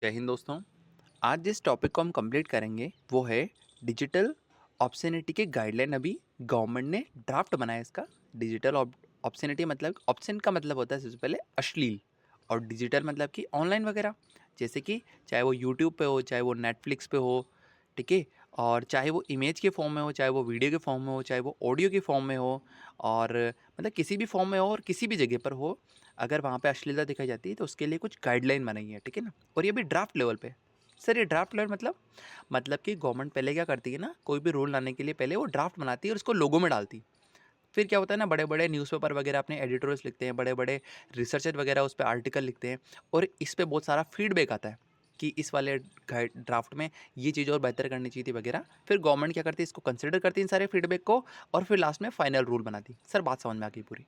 जय हिंद दोस्तों। आज जिस टॉपिक को हम कंप्लीट करेंगे वो है डिजिटल ऑब्ससेनिटी के गाइडलाइन। अभी गवर्नमेंट ने ड्राफ्ट बनाया इसका। डिजिटल ऑब्ससेनिटी मतलब ऑब्ससेन का मतलब होता है सबसे पहले अश्लील, और डिजिटल मतलब कि ऑनलाइन वगैरह, जैसे कि चाहे वो यूट्यूब पे हो, चाहे वो नेटफ्लिक्स पे हो, ठीक है। और चाहे वो इमेज के फॉर्म में हो, चाहे वो वीडियो के फॉर्म में हो, चाहे वो ऑडियो के फॉर्म में हो, और मतलब किसी भी फॉर्म में हो और किसी भी जगह पर हो, अगर वहाँ पे अश्लीलता दिखाई जाती है तो उसके लिए कुछ गाइडलाइन बनाई है, ठीक है ना। और ये भी ड्राफ्ट लेवल पे। सर ये ड्राफ्ट लेवल मतलब कि गवर्नमेंट पहले क्या करती है ना, कोई भी रूल लाने के लिए पहले वो ड्राफ्ट बनाती है और उसको लोगों में डालती है। फिर क्या होता है ना, बड़े बड़े न्यूज़पेपर वगैरह अपने एडिटोरियल्स लिखते हैं, बड़े बड़े रिसर्चर वगैरह उस पर आर्टिकल लिखते हैं, और इस पर बहुत सारा फीडबैक आता है कि इस वाले गाइड ड्राफ्ट में ये चीज़ और बेहतर करनी चाहिए थी वगैरह। फिर गवर्नमेंट क्या करती है, इसको कंसिडर करती है इन सारे फीडबैक को, और फिर लास्ट में फाइनल रूल बनाती है। सर बात समझ में आ गई पूरी।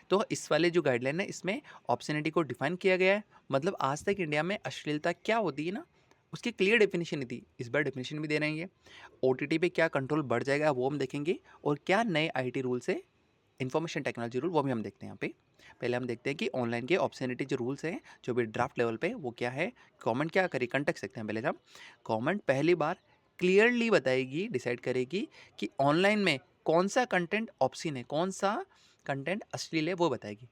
तो इस वाले जो गाइडलाइन है इसमें ऑब्ससेनिटी को डिफाइन किया गया है। मतलब आज तक इंडिया में अश्लीलता क्या होती है ना, उसकी क्लियर डेफिनेशन नहीं थी। इस बार डेफिनेशन भी दे रहे हैं ये। ओटीटी पे क्या कंट्रोल बढ़ जाएगा वो हम देखेंगे, और क्या नए आईटी रूल से इन्फॉर्मेशन टेक्नोलॉजी रूल वो भी हम देखते हैं यहाँ पे। पहले हम देखते हैं कि ऑनलाइन के ऑब्ससेनिटी जो रूल्स हैं जो भी ड्राफ्ट लेवल पे, वो क्या है। गवर्नमेंट क्या करेगी, कंटेक्स्ट देखते हैं पहले हम। गवर्नमेंट पहली बार क्लियरली बताएगी, डिसाइड करेगी कि ऑनलाइन में कौन सा कंटेंट ऑब्सीन है, कौन सा कंटेंट अश्लील है, वो बताएगी।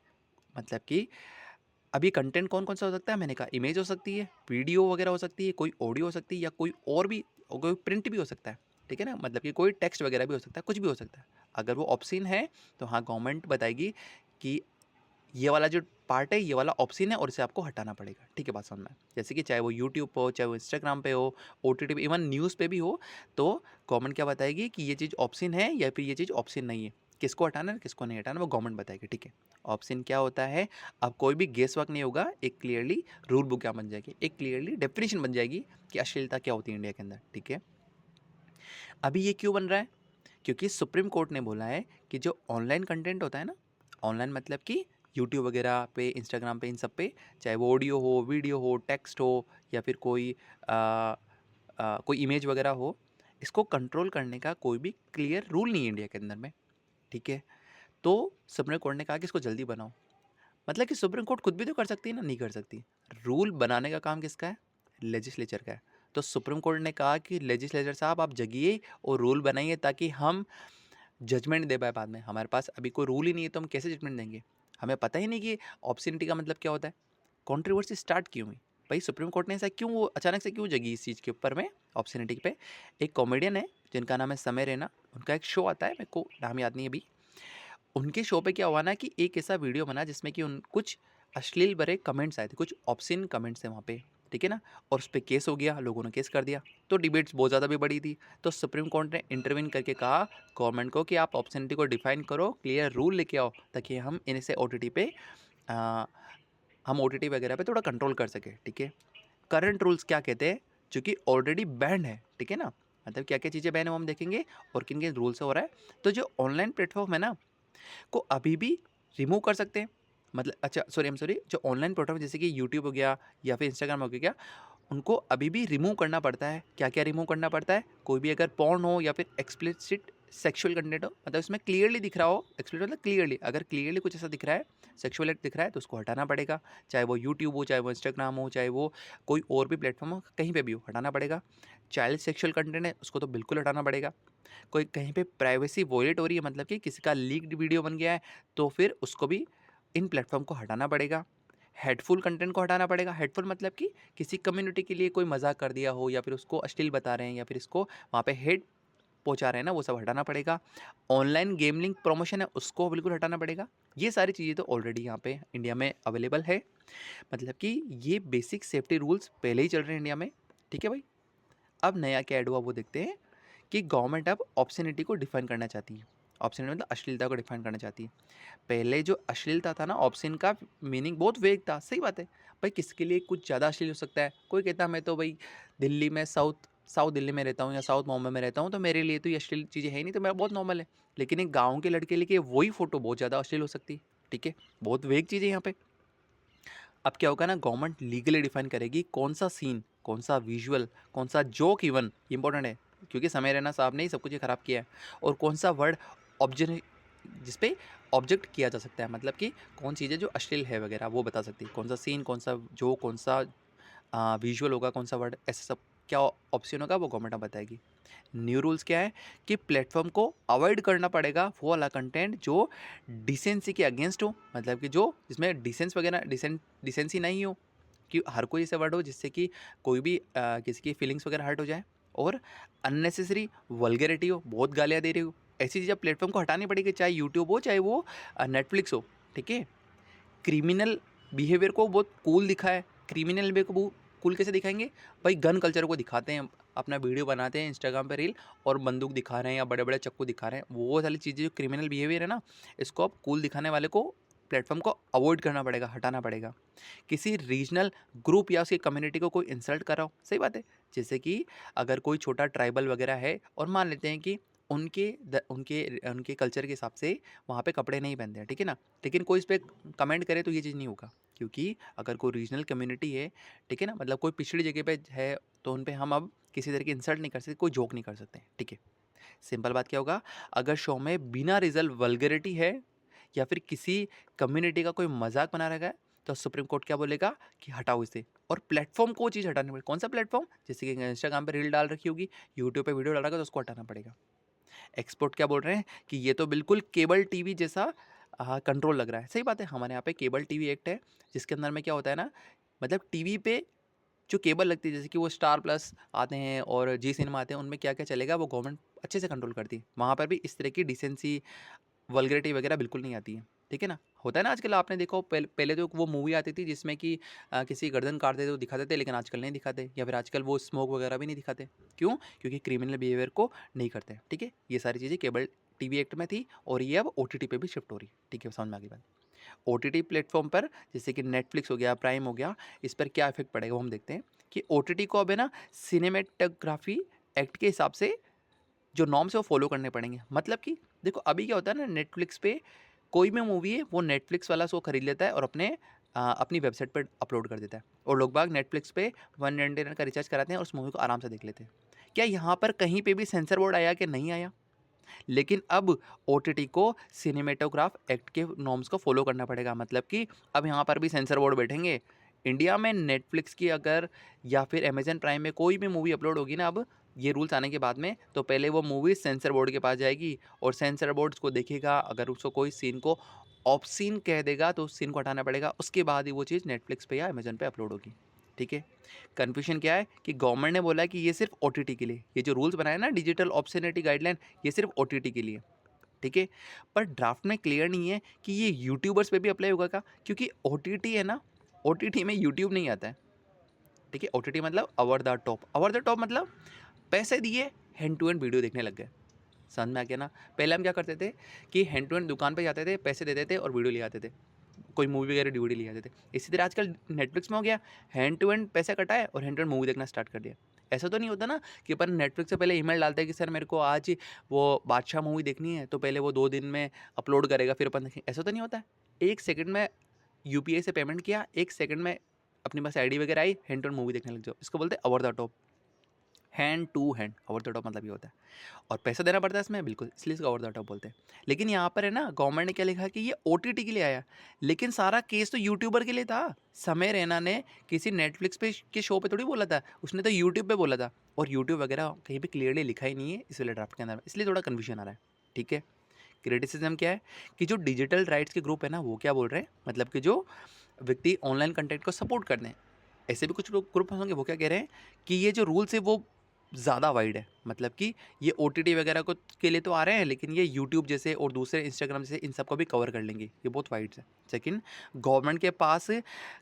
मतलब कि अभी कंटेंट कौन कौन सा हो सकता है, मैंने कहा इमेज हो सकती है, वीडियो वगैरह हो सकती है, कोई ऑडियो हो सकती है, या कोई और भी, कोई प्रिंट भी हो सकता है, ठीक है ना। मतलब कि कोई टेक्स्ट वगैरह भी हो सकता है, कुछ भी हो सकता है। अगर वो ऑप्शन है तो हाँ गवर्नमेंट बताएगी कि ये वाला जो पार्ट है ये वाला ऑप्शन है और इसे आपको हटाना पड़ेगा, ठीक है। बात समझ में आए? जैसे कि चाहे वो यूट्यूब पे हो, चाहे वो इंस्टाग्राम पे हो, ओटीटी पे, इवन न्यूज़ पे भी हो, तो गवर्नमेंट क्या बताएगी कि ये चीज़ ऑप्शन है या फिर ये चीज़ ऑप्शन नहीं है। किसको हटाना है किसको नहीं हटाना वो गवर्नमेंट बताएगी, ठीक है। ऑप्शन क्या होता है, अब कोई भी गेस वर्क नहीं होगा, एक क्लियरली रूल बुक क्या बन जाएगी, एक क्लियरली डेफिनेशन बन जाएगी कि अश्लीलता क्या होती है इंडिया के अंदर, ठीक है। अभी ये क्यों बन रहा है, क्योंकि सुप्रीम कोर्ट ने बोला है कि जो ऑनलाइन कंटेंट होता है ना, ऑनलाइन मतलब कि यूट्यूब वगैरह पे, इंस्टाग्राम पे, इन सब पे, चाहे वो ऑडियो हो, वीडियो हो, टेक्स्ट हो, या फिर कोई इमेज वगैरह हो, इसको कंट्रोल करने का कोई भी क्लियर रूल नहीं है इंडिया के अंदर में, ठीक है। तो सुप्रीम कोर्ट ने कहा कि इसको जल्दी बनाओ। मतलब कि सुप्रीम कोर्ट खुद भी तो कर सकती है ना, नहीं कर सकती। रूल बनाने का काम किसका है, लेजिस्लेचर का है। तो सुप्रीम कोर्ट ने कहा कि लेजिस्लेचर साहब आप जगिए और रूल बनाइए, ताकि हम जजमेंट दे पाए बाद में। हमारे पास अभी कोई रूल ही नहीं है तो हम कैसे जजमेंट देंगे, हमें पता ही नहीं कि ऑब्ससेनिटी का मतलब क्या होता है, कंट्रोवर्सी स्टार्ट क्यों हुई। भाई सुप्रीम कोर्ट ने ऐसा क्यों, वो अचानक से क्यों जगी इस चीज़ के ऊपर में, ऑब्ससेनिटी पे। एक कॉमेडियन है जिनका नाम है समय रैना, उनका एक शो आता है, मेरे को नाम याद नहीं है अभी। उनके शो पे क्या हुआ ना कि एक ऐसा वीडियो बना जिसमें कि उन कुछ अश्लील भरे कमेंट्स आए थे, कुछ ऑब्ससीन कमेंट्स थे वहाँ पे, ठीक है ना। और उस पर केस हो गया, लोगों ने केस कर दिया, तो डिबेट्स बहुत ज़्यादा भी बढ़ी थी। तो सुप्रीम कोर्ट ने इंटरवीन करके कहा गवर्नमेंट को कि आप ऑब्ससेनिटी को डिफाइन करो, क्लियर रूल लेके आओ, ताकि हम इनसे ओटीटी पे आ, हम ओटीटी वगैरह पे थोड़ा कंट्रोल कर सके, ठीक है। करंट रूल्स क्या कहते हैं, जो कि ऑलरेडी बैंड है, ठीक है ना। मतलब क्या क्या चीज़ें बैन है वो हम देखेंगे, और किन किन रूल से हो रहा है। तो जो ऑनलाइन प्लेटफॉर्म है ना, को अभी भी रिमूव कर सकते हैं। मतलब अच्छा सॉरी, आई एम सॉरी, जो ऑनलाइन प्लेटफॉर्म जैसे कि यूट्यूब हो गया या फिर इंस्टाग्राम हो गया, उनको अभी भी रिमूव करना पड़ता है। क्या क्या रिमूव करना पड़ता है, कोई भी अगर पॉर्न हो या फिर एक्सप्लिसिट सेक्सुअल कंटेंट हो, मतलब इसमें क्लियरली दिख रहा हो, एक्सप्लिसिट मतलब क्लियरली, अगर क्लियरली कुछ ऐसा दिख रहा है, सेक्सुअल एक्ट दिख रहा है, तो उसको हटाना पड़ेगा। चाहे वो यूट्यूब हो, चाहे वो इंस्टाग्राम हो, चाहे वो कोई और भी प्लेटफॉर्म हो, कहीं पे भी हो, हटाना पड़ेगा। चाइल्ड सेक्सुअल कंटेंट है उसको तो बिल्कुल हटाना पड़ेगा। कोई कहीं पे प्राइवेसी वॉयलेट हो रही है, मतलब कि किसी का लीक्ड वीडियो बन गया है, तो फिर उसको भी इन प्लेटफॉर्म को हटाना पड़ेगा। हेटफुल कंटेंट को हटाना पड़ेगा। हेटफुल मतलब कि किसी कम्युनिटी के लिए कोई मजाक कर दिया हो, या फिर उसको अश्लील बता रहे हैं, या फिर इसको वहाँ पे हेट पहुँचा रहे हैं ना, वो सब हटाना पड़ेगा। ऑनलाइन गेमिंग प्रमोशन है उसको बिल्कुल हटाना पड़ेगा। ये सारी चीज़ें तो ऑलरेडी यहाँ पे इंडिया में अवेलेबल है। मतलब कि ये बेसिक सेफ्टी रूल्स पहले ही चल रहे हैं इंडिया में, ठीक है भाई। अब नया क्या ऐड हुआ वो देखते हैं कि गवर्नमेंट अब ऑब्ससेनिटी को डिफाइन करना चाहती है। ऑब्ससेनिटी मतलब अश्लीलता को डिफाइन करना चाहती है। पहले जो अश्लीलता था ना, ऑब्ससीन का मीनिंग बहुत वेग था, सही बात है। भाई किसके लिए कुछ ज़्यादा अश्लील हो सकता है, कोई कहता है मैं तो भाई दिल्ली में साउथ साउथ दिल्ली में रहता हूँ या साउथ बॉम्बे में रहता हूँ, तो मेरे लिए तो ये अश्लील चीज़ें है ही नहीं, तो मेरा बहुत नॉर्मल है। लेकिन एक गाँव के लड़के लिए वही फ़ोटो बहुत ज़्यादा अश्लील हो सकती है, ठीक है। बहुत वेग चीज़ें यहाँ पे। अब क्या होगा ना, गवर्नमेंट लीगली डिफाइन करेगी कौन सा सीन, कौन सा विजुअल, कौन सा जोक, इवन इंपॉर्टेंट है क्योंकि समय रैना साहब ने ही सब कुछ ये ख़राब किया है। और कौन सा वर्ड ऑब्जेक्ट, जिस पे ऑब्जेक्ट किया जा सकता है, मतलब कि कौन चीज़ें जो अश्लील है वगैरह वो बता सकती है, कौन सा सीन, कौन सा जोक, कौन सा विजुअल होगा कौन सा वर्ड, ऐसा सब क्या ऑप्शन होगा वो गवर्नमेंट अब बताएगी। न्यू रूल्स क्या है कि प्लेटफॉर्म को अवॉइड करना पड़ेगा वो वाला कंटेंट जो डिसेंसी के अगेंस्ट हो, मतलब कि जो जिसमें डिसेंस वगैरह डिसेंसी नहीं हो, कि हर कोई ऐसा वर्ड हो जिससे कि कोई भी किसी की फीलिंग्स वगैरह हर्ट हो जाए, और अननेसेसरी वल्गैरिटी हो, बहुत गालियाँ दे रही हो, ऐसी चीज़ें प्लेटफॉर्म को हटानी पड़ेगी, चाहे यूट्यूब हो चाहे वो नेटफ्लिक्स हो, ठीक है। क्रिमिनल बिहेवियर को बहुत कूल दिखाए, क्रिमिनल बिहेवियर को कूल कैसे दिखाएंगे भाई, गन कल्चर को दिखाते हैं, अपना वीडियो बनाते हैं इंस्टाग्राम पे रील और बंदूक दिखा रहे हैं या बड़े बड़े चक्कू दिखा रहे हैं, वो सारी चीज़ें जो क्रिमिनल बिहेवियर है ना, इसको अब कूल दिखाने वाले को प्लेटफॉर्म को अवॉइड करना पड़ेगा, हटाना पड़ेगा। किसी रीजनल ग्रुप या उसकी कम्युनिटी को कोई इंसल्ट कर रहा हो, सही बात है, जैसे कि अगर कोई छोटा ट्राइबल वगैरह है और मान लेते हैं कि उनके उनके कल्चर के हिसाब से वहाँ पे कपड़े नहीं पहनते हैं, ठीक है ना, लेकिन कोई इस पर कमेंट करे तो ये चीज़ नहीं होगा, क्योंकि अगर कोई रीजनल कम्युनिटी है, ठीक है ना, मतलब कोई पिछड़ी जगह पे है, तो उन पे हम अब किसी तरह की इंसल्ट नहीं कर सकते, कोई जोक नहीं कर सकते, ठीक है। सिंपल बात क्या होगा, अगर शो में बिना रिजल्ट वल्गैरिटी है या फिर किसी कम्युनिटी का कोई मजाक बना रखा है, तो सुप्रीम कोर्ट क्या बोलेगा कि हटाओ इसे, और प्लेटफॉर्म को वो चीज़ हटानी पड़ेगी। कौन सा प्लेटफॉर्म, जैसे कि इंस्टाग्राम पे रील डाल रखी होगी, यूट्यूब पे वीडियो डाल रखा है, तो उसको हटाना पड़ेगा। एक्सपोर्ट क्या बोल रहे हैं कि ये तो बिल्कुल केबल टीवी जैसा कंट्रोल लग रहा है, सही बात है, हमारे यहाँ पे केबल टीवी एक्ट है, जिसके अंदर में क्या होता है ना, मतलब टीवी पे जो केबल लगती है, जैसे कि वो स्टार प्लस आते हैं और जी सिनेमा आते हैं, उनमें क्या क्या चलेगा वो गवर्नमेंट अच्छे से कंट्रोल करती है, वहाँ पर भी इस तरह की डिसेंसी वल्गैरिटी वगैरह बिल्कुल नहीं आती है, ठीक है ना। होता है ना आजकल, आपने देखो पहले तो वो मूवी आती थी जिसमें कि किसी गर्दन काट देते तो दिखाते थे, लेकिन आजकल नहीं दिखाते, या फिर आजकल वो स्मोक वगैरह भी नहीं दिखाते, क्यों, क्योंकि क्रिमिनल बिहेवियर को नहीं करते, ठीक है। ये सारी चीज़ें केबल टीवी एक्ट में थी और ये अब ओटीटी पे भी शिफ्ट हो रही है, ठीक है, समझ में आ गई बात। ओटीटी प्लेटफॉर्म पर जैसे कि नेटफ्लिक्स हो गया, प्राइम हो गया, इस पर क्या इफेक्ट पड़ेगा वो हम देखते हैं कि ओटीटी को अब है ना सिनेमेटोग्राफी एक्ट के हिसाब से जो नॉर्म्स है वो फॉलो करने पड़ेंगे। मतलब कि देखो अभी क्या होता है ना, नेटफ्लिक्स पे कोई भी मूवी है वो नेटफ्लिक्स वाला उसको खरीद लेता है और अपनी वेबसाइट पर अपलोड कर देता है, और लोग बाग नेटफ्लिक्स पे 199 का रिचार्ज कराते हैं और उस मूवी को आराम से देख लेते हैं। क्या यहाँ पर कहीं पे भी सेंसर बोर्ड आया कि नहीं आया? लेकिन अब ओटीटी को सिनेमेटोग्राफ एक्ट के नॉर्म्स को फॉलो करना पड़ेगा, मतलब कि अब यहाँ पर भी सेंसर बोर्ड बैठेंगे। इंडिया में नेटफ्लिक्स की अगर या फिर अमेजन प्राइम में कोई भी मूवी अपलोड होगी ना, अब ये रूल्स आने के बाद में, तो पहले वो मूवी सेंसर बोर्ड के पास जाएगी और सेंसर बोर्ड उसको देखेगा, अगर उसको कोई सीन को ऑब्सीन कह देगा तो उस सीन को हटाना पड़ेगा, उसके बाद ही वो चीज़ नेटफ्लिक्स पे या अमेजन पे अपलोड होगी, ठीक है। कन्फ्यूजन क्या है कि गवर्नमेंट ने बोला है कि ये सिर्फ ओटीटी के लिए, ये जो रूल्स बनाए ना डिजिटल ऑब्ससेनिटी गाइडलाइन, ये सिर्फ ओटीटी के लिए, ठीक है। पर ड्राफ्ट में क्लियर नहीं है कि ये यूट्यूबर्स पे भी अप्लाई होगा क्या, क्योंकि ओटीटी है ना, ओटीटी में यूट्यूब नहीं आता है, ठीक है। ओटीटी मतलब ओवर द टॉप मतलब पैसे दिए हैंड टू हैंड वीडियो देखने लग गए, समझ में आ गया ना। पहले हम क्या करते थे कि हैंड टू हैंड दुकान पे जाते थे, पैसे देते थे और वीडियो ले आते थे, कोई मूवी वगैरह डीवीडी ले आते थे। इसी तरह आजकल नेटफ्लिक्स में हो गया, हैंड टू हैंड पैसा कटाए और हैंड टू हैंड मूवी देखना स्टार्ट कर दिया। ऐसा तो नहीं होता ना कि अपन नेटफ्लिक्स से पहले ईमेल डालते हैं कि सर मेरे को आज ही वो बादशाह मूवी देखनी है, तो पहले वो 2 दिन में अपलोड करेगा, फिर अपन देखें, ऐसा तो नहीं होता है। 1 सेकंड में यूपीआई से पेमेंट किया, 1 सेकंड में अपने पास आईडी वगैरह आई, हैंड टू हैंड मूवी देखने लग जाओ, इसको बोलते हैं over the top. Hand to hand over the top मतलब ये होता है, और पैसा देना पड़ता है इसमें, बिल्कुल, इसलिए इसको ओवर द टॉप बोलते हैं। लेकिन यहाँ पर है ना, गवर्नमेंट ने क्या लिखा कि ये ओटीटी के लिए आया, लेकिन सारा केस तो यूट्यूबर के लिए था। समय रैना ने किसी नेटफ्लिक्स पे के शो पे थोड़ी बोला था, उसने तो यूट्यूब पे बोला था, और यूट्यूब वगैरह कहीं पे क्लियरली लिखा ही नहीं है इस वाले ड्राफ्ट के अंदर, इसलिए थोड़ा कन्फ्यूजन आ रहा है, ठीक है। क्रिटिसिज्म क्या है कि जो डिजिटल राइट्स के ग्रुप है ना, वो क्या बोल रहे हैं, मतलब कि जो व्यक्ति ऑनलाइन कंटेंट को सपोर्ट करते हैं, ऐसे भी कुछ लोग ग्रुप होंगे, वो क्या कह रहे हैं कि ये जो रूल्स है वो ज़्यादा वाइड है, मतलब कि ये ओटीटी वगैरह को के लिए तो आ रहे हैं, लेकिन ये यूट्यूब जैसे और दूसरे इंस्टाग्राम जैसे इन सब को भी कवर कर लेंगे, ये बहुत वाइड है। लेकिन गवर्नमेंट के पास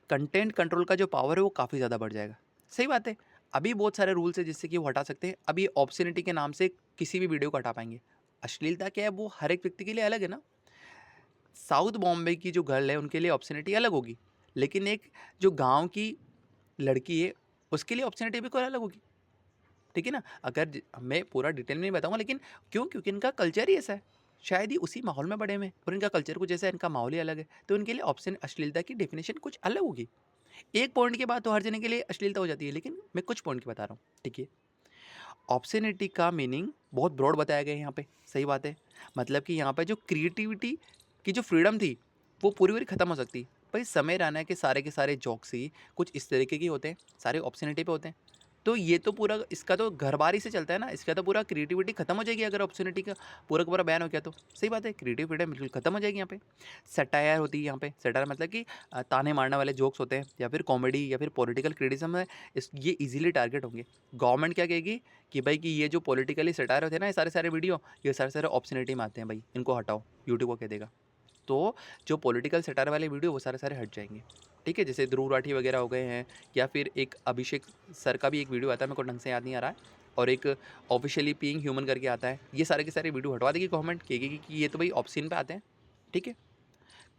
कंटेंट कंट्रोल का जो पावर है वो काफ़ी ज़्यादा बढ़ जाएगा, सही बात है। अभी बहुत सारे रूल्स है जिससे कि वो हटा सकते हैं, अभी ऑब्ससेनिटी के नाम से किसी भी वीडियो को हटा पाएंगे। अश्लीलता क्या है वो हर एक व्यक्ति के लिए अलग है ना, साउथ बॉम्बे की जो गर्ल है उनके लिए ऑब्ससेनिटी अलग होगी, लेकिन एक जो गाँव की लड़की है उसके लिए ऑब्ससेनिटी भी कोई अलग होगी, ठीक है ना। मैं पूरा डिटेल में नहीं बताऊंगा, लेकिन क्यों, क्योंकि इनका कल्चर ही ऐसा है, शायद ही उसी माहौल में बड़े में, और इनका कल्चर कुछ ऐसा है, इनका माहौल ही अलग है, तो इनके लिए ऑप्शन अश्लीलता की डेफिनेशन कुछ अलग होगी। एक पॉइंट के बाद तो हर जने के लिए अश्लीलता हो जाती है, लेकिन मैं कुछ पॉइंट की बता रहा हूँ, ठीक है। ऑब्ससेनिटी का मीनिंग बहुत ब्रॉड बताया गया है यहाँ पे, सही बात है, मतलब कि यहाँ पे जो क्रिएटिविटी की जो फ्रीडम थी वो पूरी पूरी खत्म हो सकती, भाई समय रैना के सारे जोक्स ही कुछ इस तरीके के होते हैं, सारे ऑब्ससेनिटी पे होते हैं। तो ये तो पूरा इसका तो घर-बार ही से चलता है ना, इसका तो पूरा क्रिएटिविटी खत्म हो जाएगी अगर ऑब्ससेनिटी का पूरा बैन हो गया तो। सही बात है, क्रिएटिव फ्रीडम बिल्कुल खत्म हो जाएगी यहाँ पे। सटायर होती है यहाँ पे, सटायर मतलब कि ताने मारने वाले जोक्स होते हैं या फिर कॉमेडी या फिर पॉलिटिकल क्रिटिसिज्म है, इस ये ईज़िली टारगेट होंगे। गवर्नमेंट क्या कहेगी कि भाई कि ये जो पॉलिटिकली सटायर होते हैं ना, ये सारे वीडियो, ये सारे ऑब्ससेनिटी में आते हैं भाई, इनको हटाओ, यूट्यूब वो कह देगा। तो जो पॉलिटिकल सटायर वाले वीडियो वो सारे हट जाएंगे। ठीक है, जैसे ध्रुव राठी वगैरह हो गए हैं, या फिर एक अभिषेक सर का भी एक वीडियो आता है, मेरे को ढंग से याद नहीं आ रहा है, और एक ऑफिशियली पीइंग ह्यूमन करके आता है। ये सारे के सारे वीडियो हटवा देगी गवर्नमेंट, कहेगी कि ये तो भाई ऑब्ससीन पे आते हैं। ठीक है,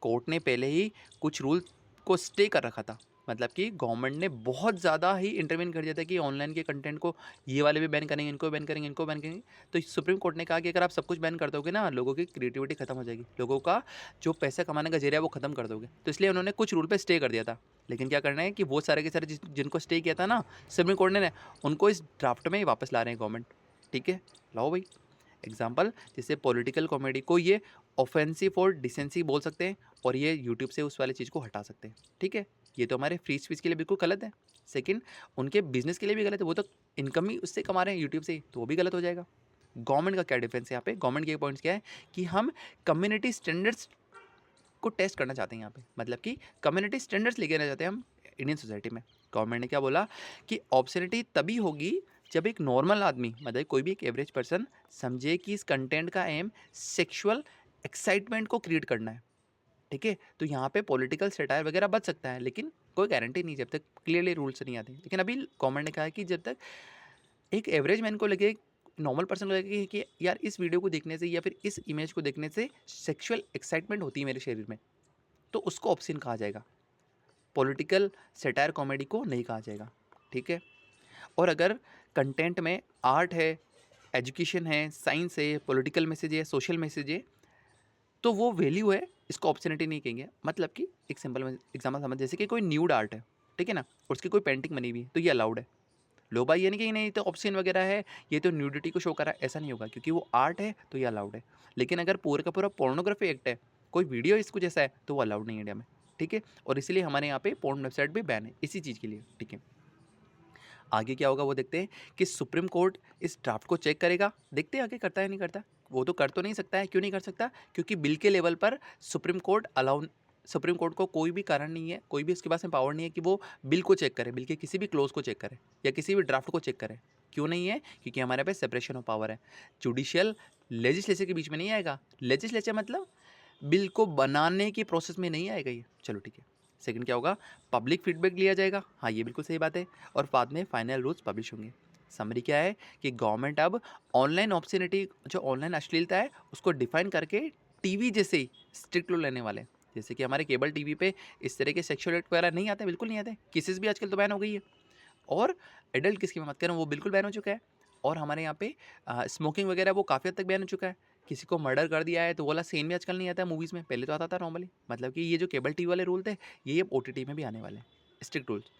कोर्ट ने पहले ही कुछ रूल को स्टे कर रखा था, मतलब कि गवर्नमेंट ने बहुत ज़्यादा ही इंटरवीन कर दिया था कि ऑनलाइन के कंटेंट को ये वाले भी बैन करेंगे, इनको बैन करेंगे, इनको बैन करेंगे। तो सुप्रीम कोर्ट ने कहा कि अगर आप सब कुछ बैन कर दोगे ना, लोगों की क्रिएटिविटी खत्म हो जाएगी, लोगों का जो पैसा कमाने का जरिया है वो खत्म कर दोगे। तो इसलिए उन्होंने कुछ रूल पे स्टे कर दिया था। लेकिन क्या करना है कि वो सारे के सारे जिनको स्टे किया था ना सुप्रीम कोर्ट ने, उनको इस ड्राफ्ट में ही वापस ला रहे हैं गवर्नमेंट। ठीक है, लाओ भाई। एग्जाम्पल, जैसे पॉलिटिकल कॉमेडी को ये ऑफेंसिव और डिसेंसी बोल सकते हैं, और ये यूट्यूब से उस वाली चीज़ को हटा सकते हैं। ठीक है, ये तो हमारे फ्री स्पीच के लिए बिल्कुल गलत है। सेकंड, उनके बिजनेस के लिए भी गलत है, वो तो इनकम ही उससे कमा रहे हैं यूट्यूब से ही, तो वो भी गलत हो जाएगा। गवर्नमेंट का क्या डिफरेंस है यहाँ पे? गवर्नमेंट के पॉइंट्स क्या है कि हम कम्युनिटी स्टैंडर्ड्स को टेस्ट करना चाहते हैं यहाँ पे, मतलब कि कम्युनिटी स्टैंडर्ड्स लेके आना चाहते हैं हम इंडियन सोसाइटी में। गवर्नमेंट ने क्या बोला कि ऑब्ससेनिटी तभी होगी जब एक नॉर्मल आदमी, मतलब कोई भी एक एवरेज पर्सन समझे कि इस कंटेंट का एम सेक्सुअल एक्साइटमेंट को क्रिएट करना है। ठीक है, तो यहाँ पे पॉलिटिकल सटायर वगैरह बच सकता है, लेकिन कोई गारंटी नहीं जब तक क्लियरली रूल्स नहीं आते। लेकिन अभी गवर्नमेंट ने कहा है कि जब तक एक एवरेज मैन को लगे, नॉर्मल पर्सन को लगे कि यार इस वीडियो को देखने से या फिर इस इमेज को देखने से सेक्सुअल एक्साइटमेंट होती है मेरे शरीर में, तो उसको ऑब्ससीन कहा जाएगा। पॉलिटिकल सटायर कॉमेडी को नहीं कहा जाएगा। ठीक है, और अगर कंटेंट में आर्ट है, एजुकेशन है, साइंस है, पॉलिटिकल मैसेज है, सोशल मैसेज है, तो वो वैल्यू है, इसको ऑब्ससेनिटी नहीं कहेंगे। मतलब कि एक सिंपल एग्जाम्पल समझ, जैसे कि कोई न्यूड आर्ट है, ठीक है ना, और उसकी कोई पेंटिंग बनी हुई है, तो ये अलाउड है। लो भाई, ये नहीं कि नहीं तो ऑप्शन वगैरह है, ये तो न्यूडिटी को शो कर रहा है, ऐसा नहीं होगा, क्योंकि वो आर्ट है तो ये अलाउड है। लेकिन अगर पूरा का पूरा पोर्नोग्राफी एक्ट है, कोई वीडियो इसको जैसा है, तो वो अलाउड नहीं है इंडिया में। ठीक है, और इसीलिए हमारे यहाँ पे पोर्न वेबसाइट भी बैन है इसी चीज़ के लिए। ठीक है, आगे क्या होगा वो देखते हैं कि सुप्रीम कोर्ट इस ड्राफ्ट को चेक करेगा, देखते हैं आगे करता है नहीं करता। वो तो कर तो नहीं सकता है, क्यों नहीं कर सकता? क्योंकि बिल के लेवल पर सुप्रीम कोर्ट को कोई भी कारण नहीं है, कोई भी उसके पास में पावर नहीं है कि वो बिल को चेक करे, बिल के किसी भी क्लोज को चेक करे या किसी भी ड्राफ्ट को चेक करे। क्यों नहीं है? क्योंकि हमारे पास सेपरेशन ऑफ पावर है। जुडिशियल लेजिस्लेचर के बीच में नहीं आएगा। लेजिस्लेचर मतलब बिल को बनाने की प्रोसेस में नहीं आएगा ये। चलो ठीक है। सेकंड क्या होगा? पब्लिक फीडबैक लिया जाएगा। हाँ, ये बिल्कुल सही बात है। और बाद में फाइनल रूल्स पब्लिश होंगे। समरी क्या है कि गवर्नमेंट अब ऑनलाइन ऑब्ससेनिटी, जो ऑनलाइन अश्लीलता है, उसको डिफाइन करके टीवी जैसे ही स्ट्रिक्ट रूल लेने वाले हैं। जैसे कि हमारे केबल टीवी पे इस तरह के सेक्सुअल एक्ट वगैरह नहीं आते, बिल्कुल नहीं आते। केसेस भी आजकल तो बैन हो गई है, और एडल्ट किसकी मैं बात कर रहा हूँ वो बिल्कुल बैन हो चुका है। और हमारे यहाँ पे स्मोकिंग वगैरह वो काफ़ी हद तक बैन हो चुका है। किसी को मर्डर कर दिया है तो वो वाला सीन भी आजकल नहीं आता है मूवीज़ में, पहले तो आता था नॉर्मली। मतलब कि ये जो केबल टीवी वाले रूल थे, ये अब ओटीटी में भी आने वाले हैं, स्ट्रिक्ट रूल्स।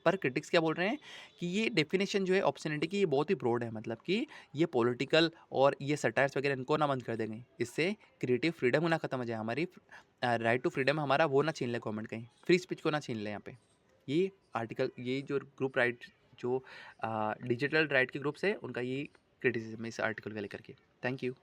पर क्रिटिक्स क्या बोल रहे हैं कि ये डेफिनेशन जो है ऑब्ससेनिटी की, ये बहुत ही ब्रॉड है। मतलब कि ये पॉलिटिकल और ये सटायर्स वगैरह इनको ना बंद कर देंगे, इससे क्रिएटिव फ्रीडम ना खत्म हो जाए, हमारी राइट टू फ्रीडम हमारा वो ना छीन ले गवर्नमेंट, कहीं फ्री स्पीच को ना छीन ले यहाँ पे। ये आर्टिकल, ये जो ग्रुप राइट, जो डिजिटल राइट के ग्रुप्स है, उनका ये क्रिटिसिज्म है इस आर्टिकल को लेकर के। Thank you.